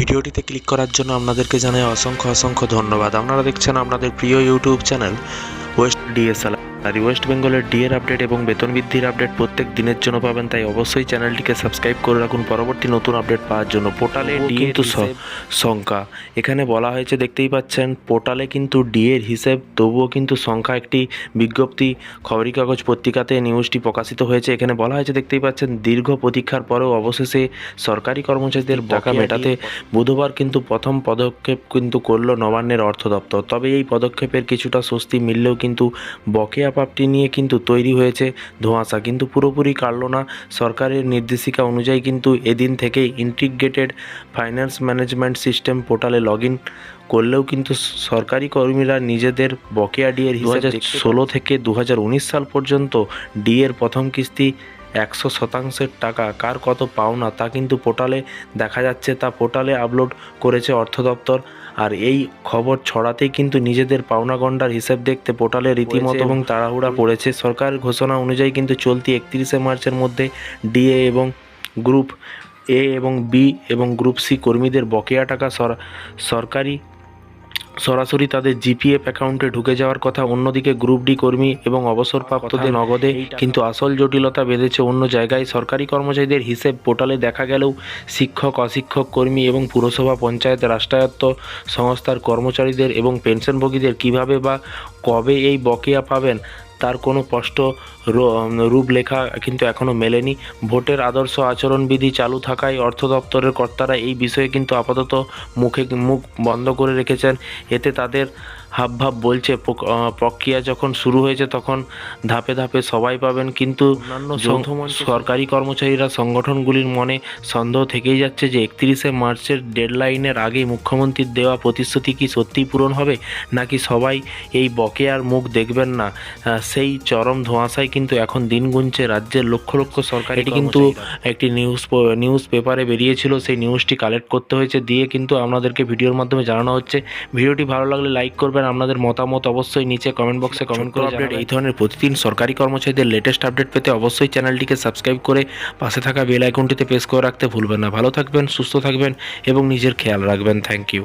ভিডিওটিতে ক্লিক করার জন্য আপনাদেরকে জানাই অসংখ্য ধন্যবাদ। আপনারা দেখছেন আপনাদের প্রিয় YouTube channel West DSLR. West বেঙ্গলের ডিএর আপডেট এবং বেতন বৃদ্ধির আপডেট প্রত্যেক দিনের জন্য পাবেন, তাই অবশ্যই চ্যানেলটিকে সাবস্ক্রাইব করে রাখুন পরবর্তী নতুন আপডেট পাওয়ার জন্য। পোর্টালে ডি কিন্তু সংখ্যা এখানে বলা হয়েছে, দেখতেই পাচ্ছেন পোর্টালে কিন্তু ডিএর হিসেব, তবুও কিন্তু সংখ্যা একটি বিজ্ঞপ্তি খবরের কাগজ পত্রিকাতে নিউজটি প্রকাশিত হয়েছে। এখানে বলা হয়েছে, দেখতেই পাচ্ছেন দীর্ঘ প্রতীক্ষার পরেও অবশেষে সরকারি কর্মচারীদের টাকা মেটাতে বুধবার কিন্তু প্রথম পদক্ষেপ কিন্তু করল নবান্নের অর্থ দপ্তর। তবে এই পদক্ষেপের কিছুটা স্বস্তি মিললেও কিন্তু বকেয়া প্রাপ্তি নিয়ে কিন্তু তৈরি হয়েছে ধোঁয়াশা, কিন্তু পুরোপুরি কাটল না। সরকারের নির্দেশিকা অনুযায়ী কিন্তু এদিন থেকেই ইন্টিগ্রেটেড ফাইন্যান্স ম্যানেজমেন্ট সিস্টেম পোর্টালে লগ ইন করলেও কিন্তু সরকারি কর্মীরা নিজেদের বকেয়া ডিএর 2016 থেকে 2019 সাল পর্যন্ত ডিএর প্রথম কিস্তি 100% টাকা কার কত পাওনা তা কিন্তু পোর্টালে দেখা যাচ্ছে, তা পোর্টালে আপলোড করেছে অর্থ দপ্তর। আর এই খবর ছড়াতেই কিন্তু নিজেদের পাওনা গন্ডার হিসেব দেখতে পোর্টালে রীতিমতো এবং তাড়াহুড়া পড়েছে। সরকারের ঘোষণা অনুযায়ী কিন্তু চলতি 31 মার্চের মধ্যে ডিএ এবং গ্রুপ এ এবং বি এবং গ্রুপ সি কর্মীদের বকেয়া টাকা সরাসরি তাদের জিপিএফ অ্যাকাউন্টে ঢুকে যাওয়ার কথা। অন্যদিকে গ্রুপ ডি কর্মী এবং অবসরপ্রাপ্তদের নগদে, কিন্তু আসল জটিলতা বেঁধেছে অন্য জায়গায়। সরকারি কর্মচারীদের হিসেব পোর্টালে দেখা গেলেও শিক্ষক, অশিক্ষক কর্মী এবং পুরসভা, পঞ্চায়েত, রাষ্ট্রায়ত্ত সংস্থার কর্মচারীদের এবং পেনশনভোগীদের কিভাবে বা কবে এই বকেয়া পাবেন তার কোনো স্পষ্ট রূপরেখা কিন্তু এখনও মেলেনি। ভোটের আদর্শ আচরণবিধি চালু থাকায় অর্থ দপ্তরের কর্তারা এই বিষয়ে কিন্তু আপাতত মুখ বন্ধ করে রেখেছেন। এতে তাদের হাবভাব বলছে প্রক্রিয়া যখন শুরু হয়েছে তখন ধাপে ধাপে সবাই পাবেন, কিন্তু সরকারি কর্মচারীরা সংগঠনগুলির মনে সন্দেহ থেকেই যাচ্ছে যে 31 মার্চের ডেডলাইনের আগেই মুখ্যমন্ত্রীর দেওয়া প্রতিশ্রুতি কি সত্যিই পূরণ হবে, নাকি সবাই এই বকেয়ার মুখ দেখবেন না। সেই চরম ধোঁয়াশায় কিন্তু এখন দিন গুনছে রাজ্যের লক্ষ লক্ষ সরকারি। এটি কিন্তু একটি নিউজ পেপারে বেরিয়েছিল, সেই নিউজটি কালেক্ট করতে হয়েছে, দিয়ে কিন্তু আপনাদেরকে ভিডিওর মাধ্যমে জানানো হচ্ছে। ভিডিওটি ভালো লাগলে লাইক করবেন, আপনাদের মতামত অবশ্যই নিচে কমেন্ট বক্সে কমেন্ট করে আপডেট এই ধরনের প্রতিদিন সরকারি কর্মচারীদের লেটেস্ট আপডেট পেতে অবশ্যই চ্যানেলটিকে সাবস্ক্রাইব করে পাশে থাকা বেল আইকনটিতে প্রেস করে রাখতে ভুলবেন না। ভালো থাকবেন, সুস্থ থাকবেন এবং নিজের খেয়াল রাখবেন। Thank you.